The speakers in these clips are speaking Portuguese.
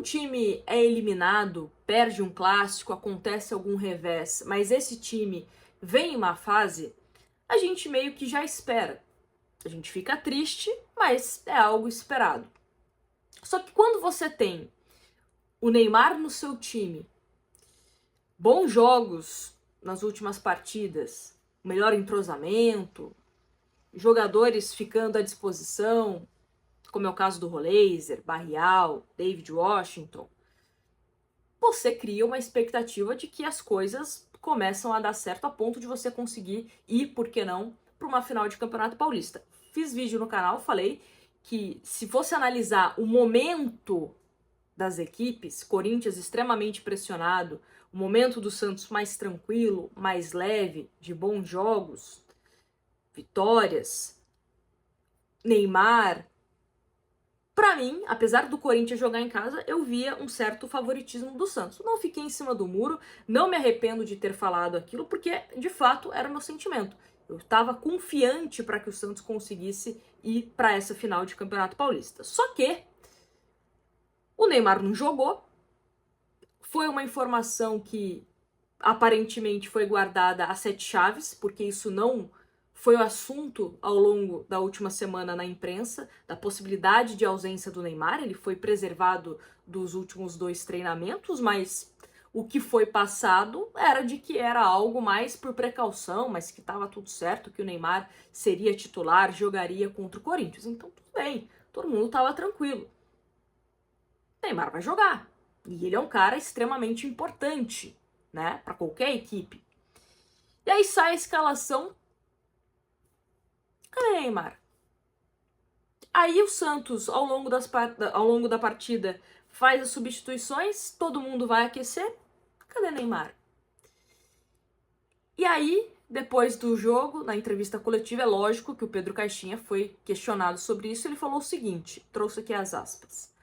time é eliminado, perde um clássico, acontece algum revés, mas esse time vem em uma fase, a gente meio que já espera. A gente fica triste, mas é algo esperado. Só que quando você tem o Neymar no seu time, bons jogos nas últimas partidas, melhor entrosamento, jogadores ficando à disposição, como é o caso do Roleiser, Barrial, David Washington, você cria uma expectativa de que as coisas começam a dar certo a ponto de você conseguir ir, por que não, para uma final de Campeonato Paulista. Fiz vídeo no canal, falei que se fosse analisar o momento das equipes, Corinthians extremamente pressionado, o momento do Santos mais tranquilo, mais leve, de bons jogos, vitórias, Neymar. Pra mim, apesar do Corinthians jogar em casa, eu via um certo favoritismo do Santos. Não fiquei em cima do muro, não me arrependo de ter falado aquilo, porque de fato era o meu sentimento. Eu estava confiante para que o Santos conseguisse ir para essa final de Campeonato Paulista. Só que o Neymar não jogou. Foi uma informação que aparentemente foi guardada a sete chaves, porque isso não foi o assunto ao longo da última semana na imprensa, da possibilidade de ausência do Neymar. Ele foi preservado dos últimos 2 treinamentos, mas o que foi passado era de que era algo mais por precaução, mas que estava tudo certo, que o Neymar seria titular, jogaria contra o Corinthians. Então tudo bem, todo mundo estava tranquilo. O Neymar vai jogar. E ele é um cara extremamente importante, né, para qualquer equipe. E aí sai a escalação. Cadê Neymar? Aí o Santos, ao longo da partida, faz as substituições, todo mundo vai aquecer. Cadê Neymar? E aí, depois do jogo, na entrevista coletiva, é lógico que o Pedro Caixinha foi questionado sobre isso. Ele falou o seguinte, trouxe aqui as aspas.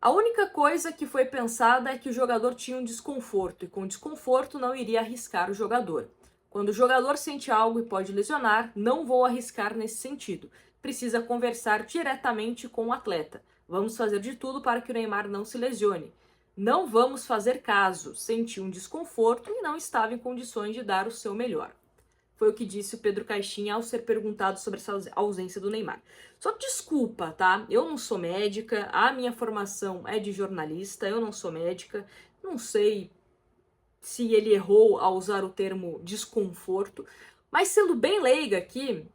A única coisa que foi pensada é que o jogador tinha um desconforto, e com desconforto não iria arriscar o jogador. Quando o jogador sente algo e pode lesionar, não vou arriscar nesse sentido. Precisa conversar diretamente com o atleta. Vamos fazer de tudo para que o Neymar não se lesione. Não vamos fazer caso. Sentiu um desconforto e não estava em condições de dar o seu melhor. Foi o que disse o Pedro Caixinha ao ser perguntado sobre essa ausência do Neymar. Só que desculpa, tá? Eu não sou médica, a minha formação é de jornalista, eu não sou médica, não sei se ele errou ao usar o termo desconforto, mas sendo bem leiga aqui,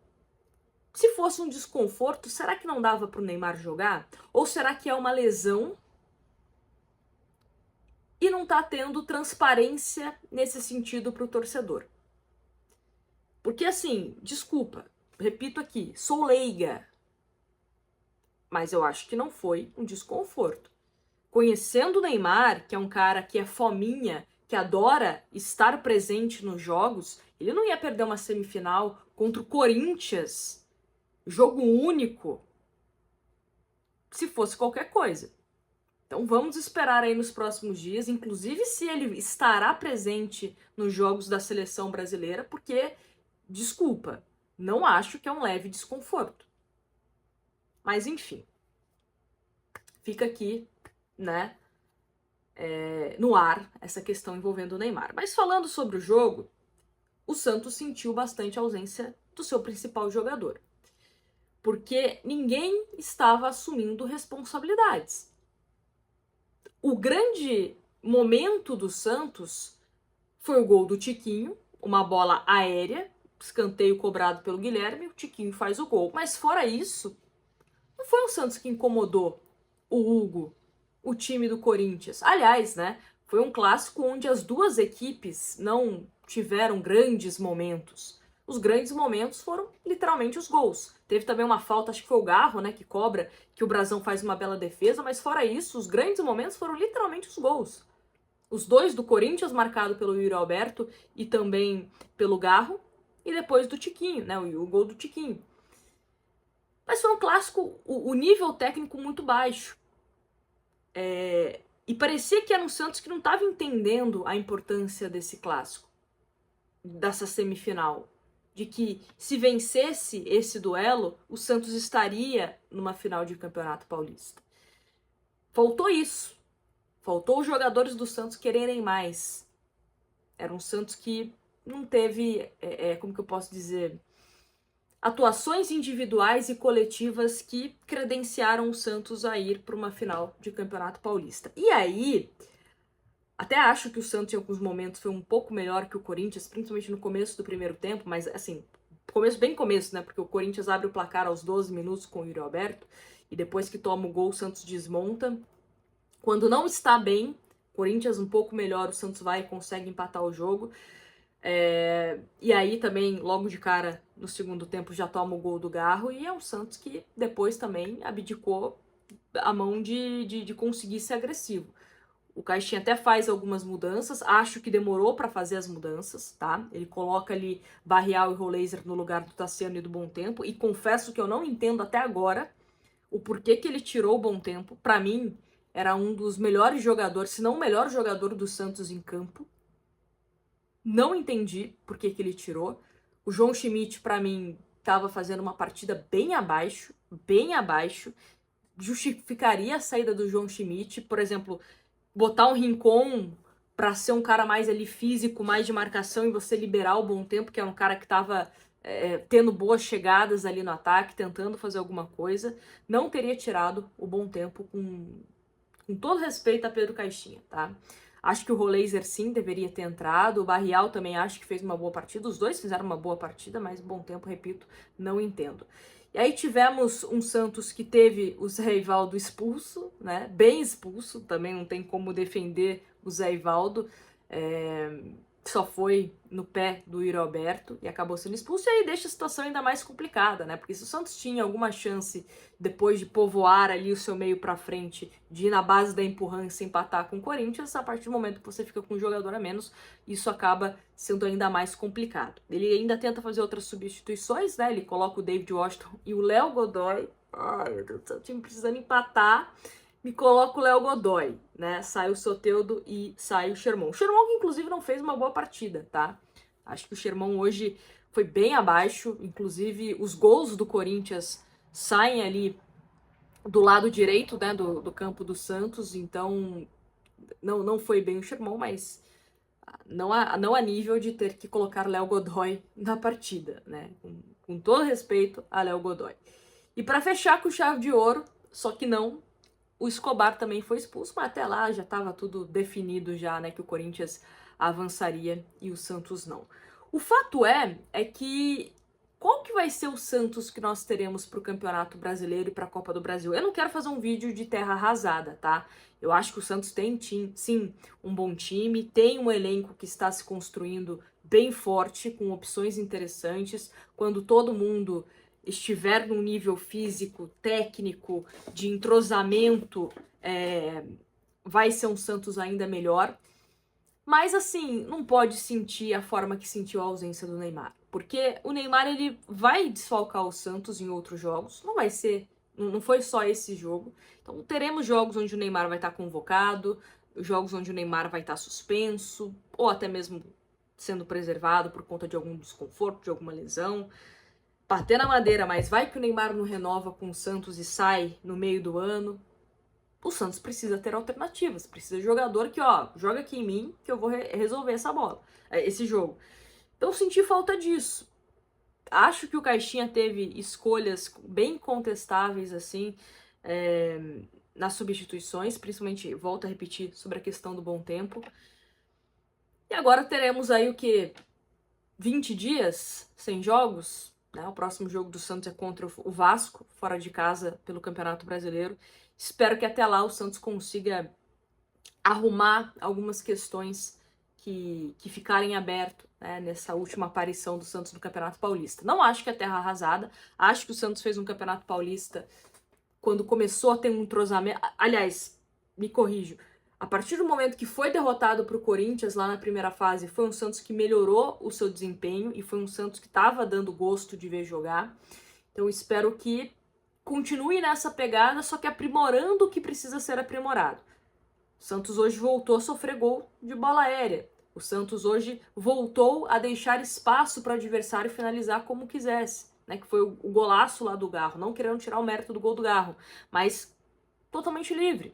se fosse um desconforto, será que não dava para o Neymar jogar? Ou será que é uma lesão e não tá tendo transparência nesse sentido para o torcedor? Porque assim, desculpa, repito aqui, sou leiga, mas eu acho que não foi um desconforto. Conhecendo o Neymar, que é um cara que é fominha, que adora estar presente nos jogos, ele não ia perder uma semifinal contra o Corinthians, jogo único, se fosse qualquer coisa. Então vamos esperar aí nos próximos dias, inclusive se ele estará presente nos jogos da seleção brasileira, porque, desculpa, não acho que é um leve desconforto. Mas enfim, fica aqui, né, no ar essa questão envolvendo o Neymar. Mas falando sobre o jogo, o Santos sentiu bastante a ausência do seu principal jogador, porque ninguém estava assumindo responsabilidades. O grande momento do Santos foi o gol do Tiquinho, uma bola aérea, escanteio cobrado pelo Guilherme, o Tiquinho faz o gol. Mas fora isso, não foi o Santos que incomodou o Hugo, o time do Corinthians. Aliás, né, foi um clássico onde as duas equipes não tiveram grandes momentos. Os grandes momentos foram literalmente os gols. Teve também uma falta, acho que foi o Garro, né, que cobra, que o Brasão faz uma bela defesa, mas fora isso, os grandes momentos foram literalmente os gols. Os dois do Corinthians, marcado pelo Yuri Alberto e também pelo Garro, e depois do Tiquinho, né, o gol do Tiquinho. Mas foi um clássico, o nível técnico muito baixo. E parecia que era um Santos que não estava entendendo a importância desse clássico, dessa semifinal. De que se vencesse esse duelo, o Santos estaria numa final de Campeonato Paulista. Faltou isso. Faltou os jogadores do Santos quererem mais. Era um Santos que não teve, como que eu posso dizer, atuações individuais e coletivas que credenciaram o Santos a ir para uma final de Campeonato Paulista. E aí, até acho que o Santos em alguns momentos foi um pouco melhor que o Corinthians, principalmente no começo do primeiro tempo, mas assim, bem começo, né? Porque o Corinthians abre o placar aos 12 minutos com o Yuri Alberto, e depois que toma o gol, o Santos desmonta. Quando não está bem, Corinthians um pouco melhor, o Santos vai e consegue empatar o jogo. E aí também, logo de cara, no segundo tempo, já toma o gol do Garro, e é um Santos que depois também abdicou a mão de conseguir ser agressivo. O Caixinha até faz algumas mudanças, acho que demorou para fazer as mudanças, tá? Ele coloca ali Barrial e Roleiser no lugar do Tassiano e do Bom Tempo, e confesso que eu não entendo até agora o porquê que ele tirou o Bom Tempo. Para mim, era um dos melhores jogadores, se não o melhor jogador do Santos em campo. Não entendi por que ele tirou. O João Schmidt, para mim, estava fazendo uma partida bem abaixo, bem abaixo. Justificaria a saída do João Schmidt, por exemplo, botar um Rincon para ser um cara mais ali físico, mais de marcação, e você liberar o Bom Tempo, que é um cara que estava tendo boas chegadas ali no ataque, tentando fazer alguma coisa. Não teria tirado o Bom Tempo, com todo respeito a Pedro Caixinha, tá? Acho que o Roleiser sim deveria ter entrado, o Barrial também acho que fez uma boa partida, os dois fizeram uma boa partida, mas Bom Tempo, repito, não entendo. E aí tivemos um Santos que teve o Zé Ivaldo expulso, né? Bem expulso, também não tem como defender o Zé Ivaldo. Só foi no pé do Yuri Alberto e acabou sendo expulso, e aí deixa a situação ainda mais complicada, né? Porque se o Santos tinha alguma chance, depois de povoar ali o seu meio pra frente, de ir na base da empurrância empatar com o Corinthians, a partir do momento que você fica com um jogador a menos, isso acaba sendo ainda mais complicado. Ele ainda tenta fazer outras substituições, né? Ele coloca o David Washington e o Léo Godoy. Ai, meu Deus do céu, o time precisando empatar. Me coloca o Léo Godoy, né? Sai o Soteldo e sai o Sherman. O Sherman, que inclusive não fez uma boa partida, tá? Acho que o Sherman hoje foi bem abaixo. Inclusive, os gols do Corinthians saem ali do lado direito, né? Do campo do Santos. Então, não foi bem o Sherman, mas não a nível de ter que colocar Léo Godoy na partida, né? Com todo respeito a Léo Godoy. E para fechar com chave de ouro, só que não, o Escobar também foi expulso, mas até lá já estava tudo definido já, né, que o Corinthians avançaria e o Santos não. O fato é que qual que vai ser o Santos que nós teremos para o Campeonato Brasileiro e para a Copa do Brasil? Eu não quero fazer um vídeo de terra arrasada, tá? Eu acho que o Santos tem, sim, um bom time, tem um elenco que está se construindo bem forte, com opções interessantes. Quando todo mundo estiver num nível físico, técnico, de entrosamento, vai ser um Santos ainda melhor. Mas assim, não pode sentir a forma que sentiu a ausência do Neymar. Porque o Neymar, ele vai desfalcar o Santos em outros jogos. Não vai ser, não foi só esse jogo. Então teremos jogos onde o Neymar vai estar convocado, jogos onde o Neymar vai estar suspenso, ou até mesmo sendo preservado por conta de algum desconforto, de alguma lesão. Bater na madeira, mas vai que o Neymar não renova com o Santos e sai no meio do ano. O Santos precisa ter alternativas, precisa de jogador que, ó, joga aqui em mim que eu vou resolver essa bola, esse jogo. Então eu senti falta disso. Acho que o Caixinha teve escolhas bem contestáveis, assim, nas substituições, principalmente, volto a repetir, sobre a questão do Bom Tempo. E agora teremos aí o que? 20 dias sem jogos? Né? O próximo jogo do Santos é contra o Vasco, fora de casa, pelo Campeonato Brasileiro. Espero que até lá o Santos consiga arrumar algumas questões que ficarem abertas, né, nessa última aparição do Santos no Campeonato Paulista. Não acho que é terra arrasada, acho que o Santos fez um Campeonato Paulista quando começou a ter um entrosamento. Aliás, me corrijo, a partir do momento que foi derrotado para o Corinthians lá na primeira fase, foi um Santos que melhorou o seu desempenho e foi um Santos que estava dando gosto de ver jogar. Então espero que continue nessa pegada, só que aprimorando o que precisa ser aprimorado. O Santos hoje voltou a sofrer gol de bola aérea. O Santos hoje voltou a deixar espaço para o adversário finalizar como quisesse, né? Que foi o golaço lá do Garro, não querendo tirar o mérito do gol do Garro, mas totalmente livre.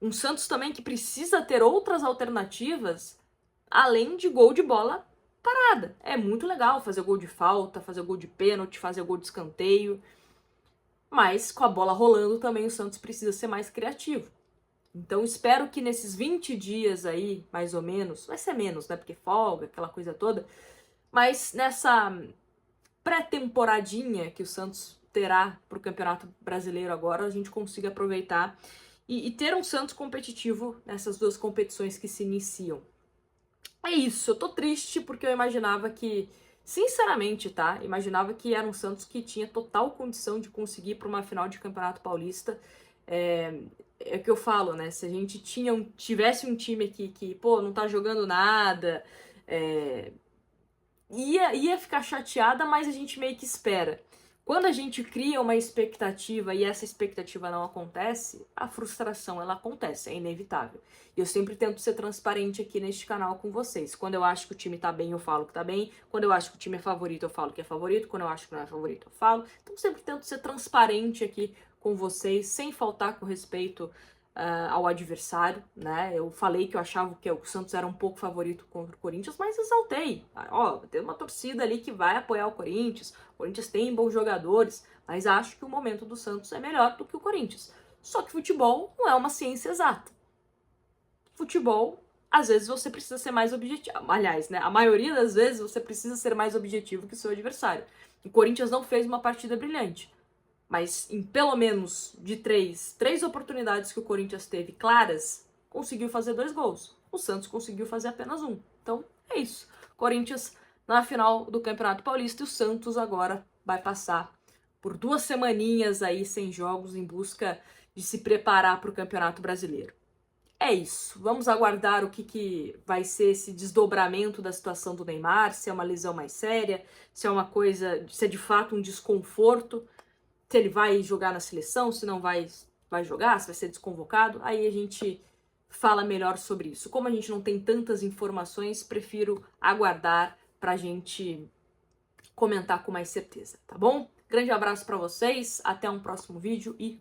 Um Santos também que precisa ter outras alternativas além de gol de bola parada. É muito legal fazer gol de falta, fazer gol de pênalti, fazer gol de escanteio, mas com a bola rolando também o Santos precisa ser mais criativo. Então espero que nesses 20 dias aí, mais ou menos, vai ser menos, né, porque folga, aquela coisa toda, mas nessa pré-temporadinha que o Santos terá para o Campeonato Brasileiro agora, a gente consiga aproveitar e ter um Santos competitivo nessas duas competições que se iniciam. É isso, eu tô triste porque eu imaginava que, sinceramente, tá? Imaginava que era um Santos que tinha total condição de conseguir para uma final de Campeonato Paulista. É o que eu falo, né? Se a gente tivesse um time aqui que, pô, não tá jogando nada, ia ficar chateada, mas a gente meio que espera. Quando a gente cria uma expectativa e essa expectativa não acontece, a frustração ela acontece, é inevitável. E eu sempre tento ser transparente aqui neste canal com vocês. Quando eu acho que o time tá bem, eu falo que tá bem. Quando eu acho que o time é favorito, eu falo que é favorito. Quando eu acho que não é favorito, eu falo. Então eu sempre tento ser transparente aqui com vocês, sem faltar com respeito ao adversário, né? Eu falei que eu achava que o Santos era um pouco favorito contra o Corinthians, mas exaltei. Ó, tem uma torcida ali que vai apoiar o Corinthians tem bons jogadores, mas acho que o momento do Santos é melhor do que o Corinthians. Só que futebol não é uma ciência exata. Futebol, às vezes você precisa ser mais objetivo. Aliás, né? A maioria das vezes você precisa ser mais objetivo que o seu adversário. O Corinthians não fez uma partida brilhante. Mas em pelo menos de três oportunidades que o Corinthians teve claras, conseguiu fazer 2 gols. O Santos conseguiu fazer apenas 1. Então, é isso. Corinthians na final do Campeonato Paulista e o Santos agora vai passar por 2 semaninhas aí sem jogos em busca de se preparar para o Campeonato Brasileiro. É isso. Vamos aguardar o que vai ser esse desdobramento da situação do Neymar, se é uma lesão mais séria, se é uma coisa, se é de fato um desconforto, se ele vai jogar na seleção, se não vai jogar, se vai ser desconvocado, aí a gente fala melhor sobre isso. Como a gente não tem tantas informações, prefiro aguardar pra gente comentar com mais certeza, tá bom? Grande abraço pra vocês, até um próximo vídeo e